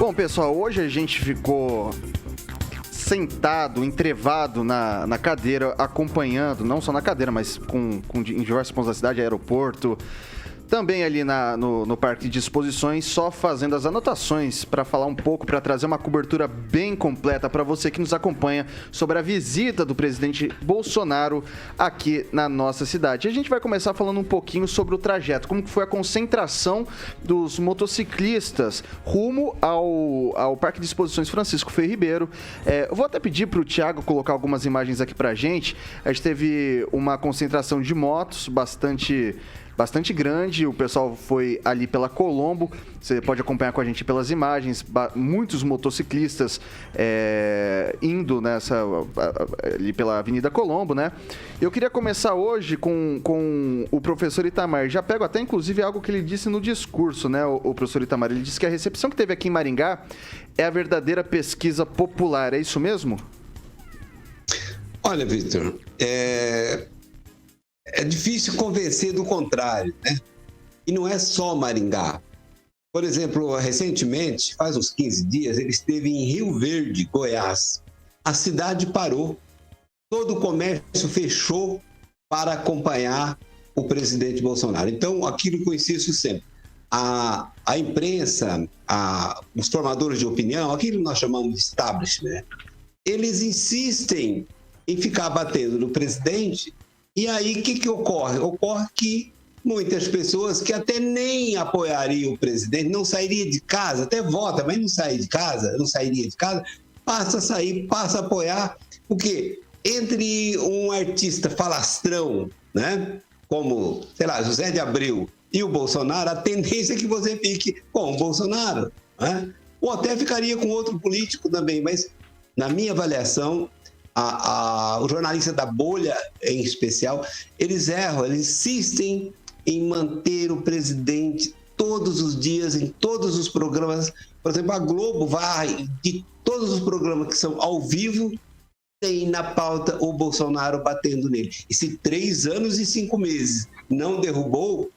Bom, pessoal, hoje a gente ficou sentado, entrevado na cadeira, acompanhando, não só na cadeira, mas em diversos pontos da cidade, aeroporto, também ali no Parque de Exposições, só fazendo as anotações para falar um pouco, para trazer uma cobertura bem completa para você que nos acompanha sobre a visita do presidente Bolsonaro aqui na nossa cidade. A gente vai começar falando um pouquinho sobre o trajeto, como que foi a concentração dos motociclistas rumo ao Parque de Exposições Francisco Ferreira Ribeiro. Eu vou até pedir para o Thiago colocar algumas imagens aqui para a gente. A gente teve uma concentração de motos bastante grande, o pessoal foi ali pela Colombo, você pode acompanhar com a gente pelas imagens, muitos motociclistas indo ali pela Avenida Colombo, né? Eu queria começar hoje com o professor Itamar, já pego até inclusive algo que ele disse no discurso, né, o professor Itamar, ele disse que a recepção que teve aqui em Maringá é a verdadeira pesquisa popular, é isso mesmo? Olha, Victor, é difícil convencer do contrário, né? E não é só Maringá. Por exemplo, recentemente, faz uns 15 dias, ele esteve em Rio Verde, Goiás. A cidade parou, todo o comércio fechou para acompanhar o presidente Bolsonaro. Então, aquilo que eu insisto sempre, a imprensa, os formadores de opinião, aquilo que nós chamamos de establishment, né? Eles insistem em ficar batendo no presidente. E aí, o que ocorre? Ocorre que muitas pessoas que até nem apoiariam o presidente, não sairia de casa, até vota, mas não sairia de casa, passa a sair, passa a apoiar, porque entre um artista falastrão, né, como, sei lá, José de Abreu e o Bolsonaro, a tendência é que você fique com o Bolsonaro, né? Ou até ficaria com outro político também, mas na minha avaliação, o jornalista da bolha, em especial, eles erram, eles insistem em manter o presidente todos os dias, em todos os programas. Por exemplo, a Globo vai, de todos os programas que são ao vivo, tem na pauta o Bolsonaro batendo nele. E se 3 anos e 5 meses não derrubou,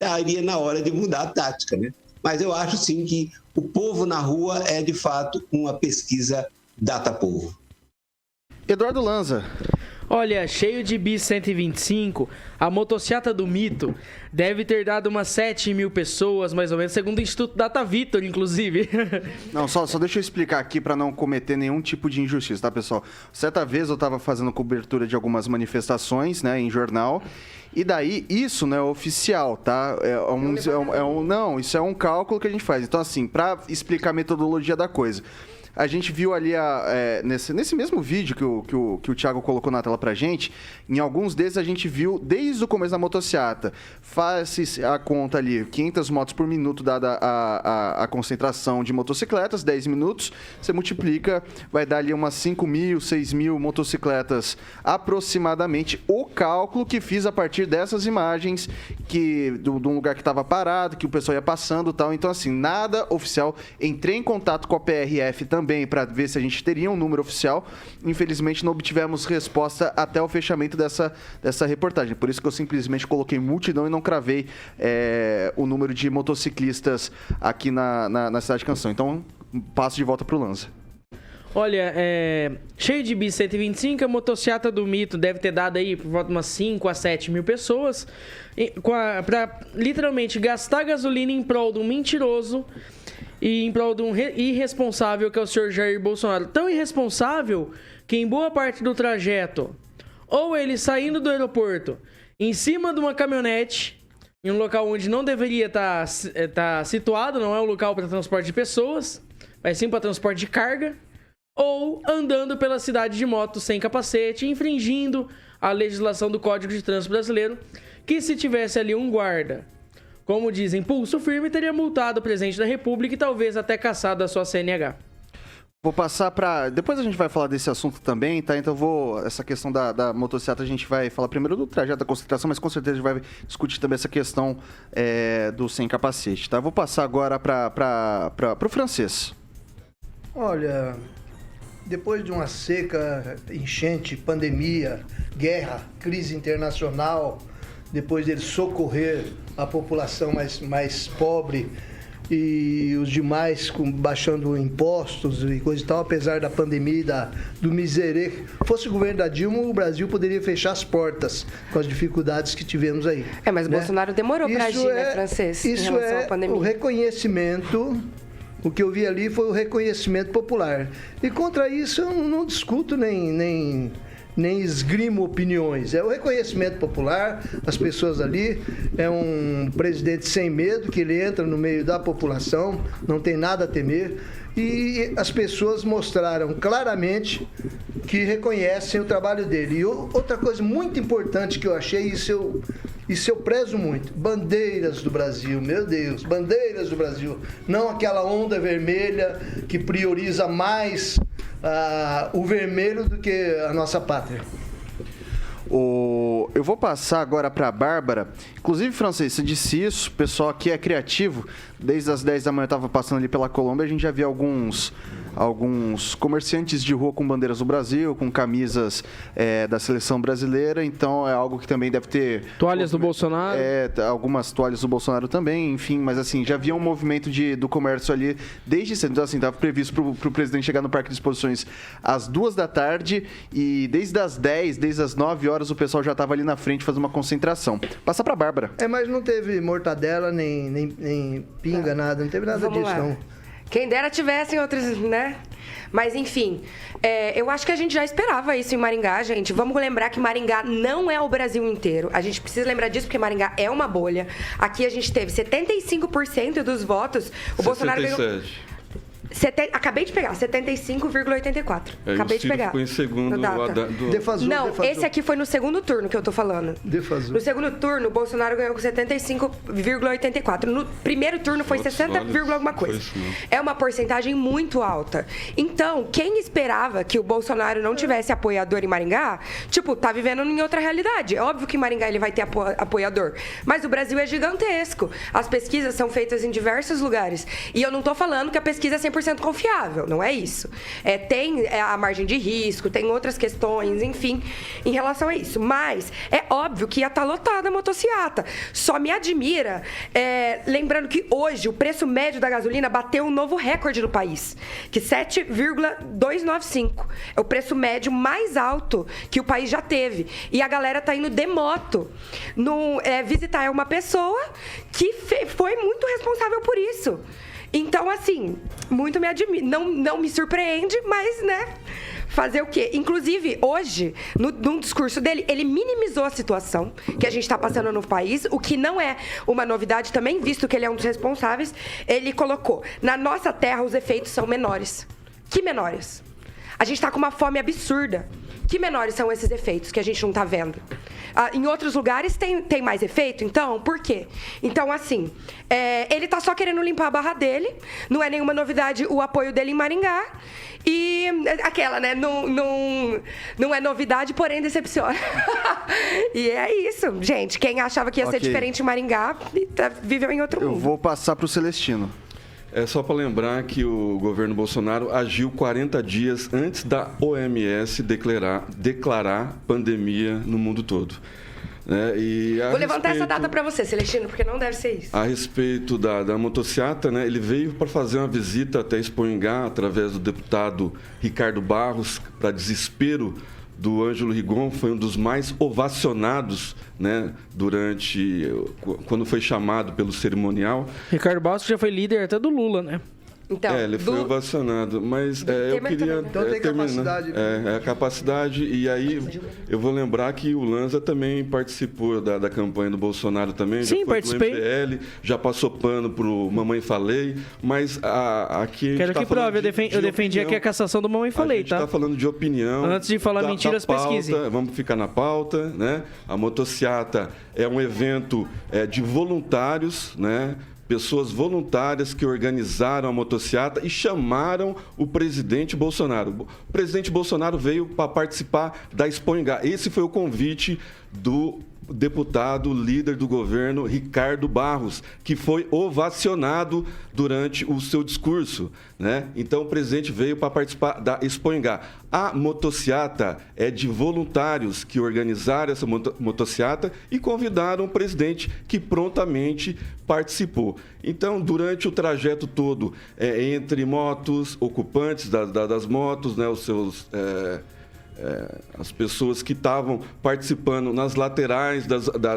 estaria na hora de mudar a tática, né? Mas eu acho, sim, que o povo na rua é, de fato, uma pesquisa data-povo. Eduardo Lanza. Olha, cheio de bis 125, a motociata do mito deve ter dado umas 7 mil pessoas, mais ou menos, segundo o Instituto Data Vitor, inclusive. Não, só deixa eu explicar aqui para não cometer nenhum tipo de injustiça, tá, pessoal? Certa vez eu estava fazendo cobertura de algumas manifestações, né, em jornal, e daí isso não é oficial, tá? Não, isso é um cálculo que a gente faz. Então, assim, para explicar a metodologia da coisa, a gente viu ali, nesse mesmo vídeo que o Thiago colocou na tela pra gente, em alguns desses a gente viu desde o começo da motociata. Faz a conta ali, 500 motos por minuto, dada a concentração de motocicletas, 10 minutos, você multiplica, vai dar ali umas 5 mil, 6 mil motocicletas aproximadamente. O cálculo que fiz a partir dessas imagens, de um lugar que estava parado, que o pessoal ia passando e tal. Então, assim, nada oficial. Entrei em contato com a PRF também para ver se a gente teria um número oficial. Infelizmente não obtivemos resposta até o fechamento dessa reportagem. Por isso que eu simplesmente coloquei multidão e não cravei o número de motociclistas aqui na cidade de Canção. Então, passo de volta para o Lanza. Olha, cheio de bis 125, a motociata do mito deve ter dado aí por volta de umas 5 a 7 mil pessoas para literalmente gastar gasolina em prol de um mentiroso e em prol de um irresponsável que é o senhor Jair Bolsonaro. Tão irresponsável que em boa parte do trajeto, ou ele saindo do aeroporto em cima de uma caminhonete, em um local onde não deveria estar situado, não é um local para transporte de pessoas, mas sim para transporte de carga, ou andando pela cidade de moto sem capacete, infringindo a legislação do Código de Trânsito Brasileiro, que se tivesse ali um guarda, como dizem, pulso firme, teria multado o presidente da República e talvez até cassado a sua CNH. Vou passar para... Depois a gente vai falar desse assunto também, tá? Então essa questão da motociata, a gente vai falar primeiro do trajeto da concentração, mas com certeza a gente vai discutir também essa questão do sem capacete, tá? Vou passar agora para o Francês. Olha, depois de uma seca, enchente, pandemia, guerra, crise internacional, depois dele socorrer a população mais pobre, e os demais baixando impostos e coisa e tal, apesar da pandemia e do miserê. Fosse o governo da Dilma, o Brasil poderia fechar as portas com as dificuldades que tivemos aí. Mas o Bolsonaro demorou para agir, né, Francês, em relação à pandemia. O reconhecimento, o que eu vi ali foi o reconhecimento popular. E contra isso eu não discuto nem esgrimo opiniões. É o reconhecimento popular, as pessoas ali, é um presidente sem medo, que ele entra no meio da população, não tem nada a temer, e as pessoas mostraram claramente que reconhecem o trabalho dele. E outra coisa muito importante que eu achei, isso eu prezo muito, bandeiras do Brasil, meu Deus, bandeiras do Brasil, não aquela onda vermelha que prioriza mais o vermelho do que a nossa pátria. Eu vou passar agora para a Bárbara. Inclusive, Francês, você disse isso, o pessoal aqui é criativo. Desde as 10 da manhã eu estava passando ali pela Colômbia, a gente já viu alguns comerciantes de rua com bandeiras do Brasil, com camisas da seleção brasileira, então é algo que também deve ter... Toalhas do Bolsonaro. Algumas toalhas do Bolsonaro também, enfim, mas assim, já havia um movimento do comércio ali desde cedo, então assim, estava previsto para o presidente chegar no Parque de Exposições às 2 da tarde e desde as 10, desde as 9 horas o pessoal já estava ali na frente fazendo uma concentração. Passa para a Bárbara. Mas não teve mortadela, nem pinga, nada, não teve nada Vamos disso, lá. não. Quem dera tivessem outros, né? Mas, enfim, eu acho que a gente já esperava isso em Maringá, gente. Vamos lembrar que Maringá não é o Brasil inteiro. A gente precisa lembrar disso porque Maringá é uma bolha. Aqui a gente teve 75% dos votos. O Bolsonaro ganhou... Acabei de pegar, 75,84. Acabei de pegar. Ficou em segundo. Defasou. Esse aqui foi no segundo turno que eu tô falando. Defasou. No segundo turno, o Bolsonaro ganhou com 75,84. No primeiro turno foi 60, alguma coisa. É uma porcentagem muito alta. Então, quem esperava que o Bolsonaro não tivesse apoiador em Maringá, tá vivendo em outra realidade. É óbvio que em Maringá ele vai ter apoiador. Mas o Brasil é gigantesco. As pesquisas são feitas em diversos lugares. E eu não tô falando que a pesquisa é 100% confiável, não é isso. Tem a margem de risco, tem outras questões, enfim, em relação a isso. Mas é óbvio que ia estar lotada a motociata. Só me admira, lembrando que hoje o preço médio da gasolina bateu um novo recorde no país, que 7,295. É o preço médio mais alto que o país já teve. E a galera tá indo de moto visitar uma pessoa que foi muito responsável por isso. Então, assim, muito me admira. Não me surpreende, mas, né, fazer o quê? Inclusive, hoje, num discurso dele, ele minimizou a situação que a gente está passando no país, o que não é uma novidade também, visto que ele é um dos responsáveis. Ele colocou, na nossa terra, os efeitos são menores. Que menores? A gente está com uma fome absurda. Que menores são esses efeitos que a gente não está vendo? Em outros lugares tem mais efeito, então, por quê? Então, assim, ele está só querendo limpar a barra dele, não é nenhuma novidade o apoio dele em Maringá, e aquela, né, não é novidade, porém decepciona. E é isso, gente, quem achava que ia ser diferente em Maringá, viveu em outro mundo. Eu vou passar para o Celestino. É só para lembrar que o governo Bolsonaro agiu 40 dias antes da OMS declarar pandemia no mundo todo. Vou levantar essa data para você, Celestino, porque não deve ser isso. A respeito da motociata, né, ele veio para fazer uma visita até Expoingá, através do deputado Ricardo Barros, para desespero do Ângelo Rigon, foi um dos mais ovacionados, né, quando foi chamado pelo cerimonial. Ricardo Barros já foi líder até do Lula, né? Então, ele foi ovacionado, mas eu queria então tem capacidade. A capacidade, e aí eu vou lembrar que o Lanza também participou da campanha do Bolsonaro também. Sim, já foi participei. Do MPL, já passou pano pro Mamãe Falei, mas aqui... Quero que prove, eu defendi aqui a cassação do Mamãe Falei, tá? A gente está falando de opinião. Antes de falar mentiras, pesquise. Vamos ficar na pauta, né? A motociata é um evento de voluntários, né? Pessoas voluntárias que organizaram a motociata e chamaram o presidente Bolsonaro. O presidente Bolsonaro veio para participar da Expoingá. Esse foi o convite do deputado líder do governo, Ricardo Barros, que foi ovacionado durante o seu discurso, né? Então o presidente veio para participar da Expo Ingá. A motociata é de voluntários que organizaram essa motociata e convidaram o presidente, que prontamente participou. Então, durante o trajeto todo, entre motos, ocupantes das motos, né, os seus... as pessoas que estavam participando nas laterais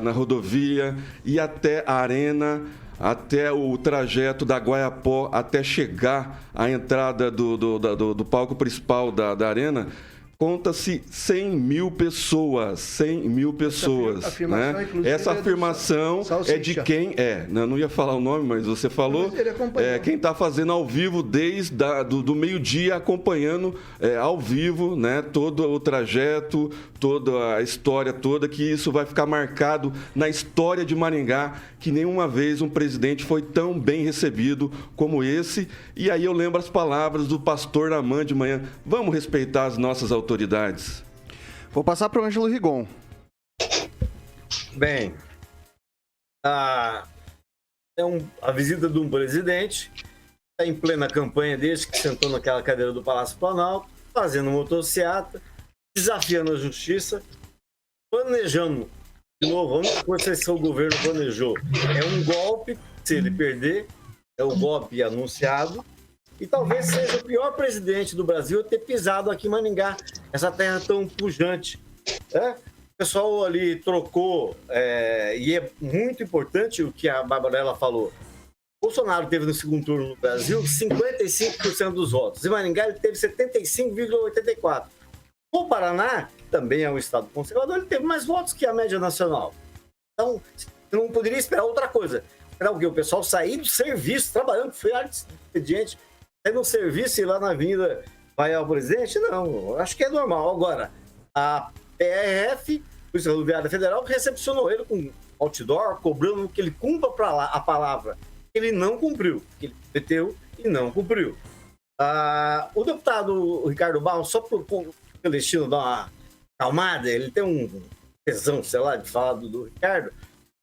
na rodovia e até a arena, até o trajeto da Guaiapó, até chegar à entrada do palco principal da arena, conta-se 100 mil pessoas, 100 mil pessoas. Essa afirmação é de quem não ia falar o nome, mas você falou, quem está fazendo ao vivo desde do meio-dia, acompanhando ao vivo, né, todo o trajeto, toda a história toda, que isso vai ficar marcado na história de Maringá, que nenhuma vez um presidente foi tão bem recebido como esse. E aí eu lembro as palavras do pastor Namã de manhã: vamos respeitar as nossas autoridades. Vou passar para o Ângelo Rigon. Bem, a visita de um presidente, está em plena campanha desde que sentou naquela cadeira do Palácio Planalto, fazendo motociata, desafiando a justiça, planejando, de novo, a única coisa que o governo planejou é um golpe, se ele perder, é o golpe anunciado. E talvez seja o pior presidente do Brasil ter pisado aqui em Maringá, essa terra tão pujante. O pessoal ali trocou, e é muito importante o que a Barbarella falou. Bolsonaro teve no segundo turno no Brasil 55% dos votos. Em Maringá ele teve 75,84%. O Paraná, também é um estado conservador, ele teve mais votos que a média nacional. Então, você não poderia esperar outra coisa. Esperar o quê? O pessoal sair do serviço, trabalhando, foi expediente, sair do serviço e ir lá na avenida vai ao presidente? Não, acho que é normal. Agora, a PRF, Polícia Rodoviária Federal, recepcionou ele com outdoor, cobrando que ele cumpra a palavra. Ele não cumpriu, que ele prometeu e não cumpriu. O deputado Ricardo Barros, só por Celestino dar uma calmada, ele tem um tesão, sei lá, de falar do Ricardo.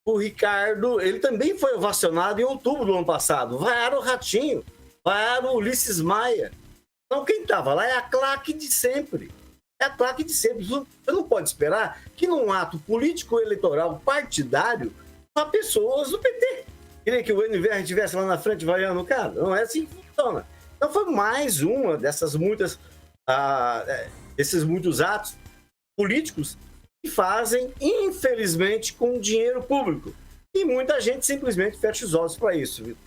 O Ricardo, ele também foi ovacionado em outubro do ano passado. Vaiaram o Ratinho, vaiaram o Ulisses Maia. Então quem estava lá é a claque de sempre. É a claque de sempre. Você não pode esperar que num ato político eleitoral partidário há pessoas do PT. Queria que o NVR estivesse lá na frente vaiando o cara. Não é assim que funciona. Então foi mais uma dessas muitas... esses muitos atos políticos que fazem, infelizmente, com dinheiro público. E muita gente simplesmente fecha os olhos para isso, Vitor.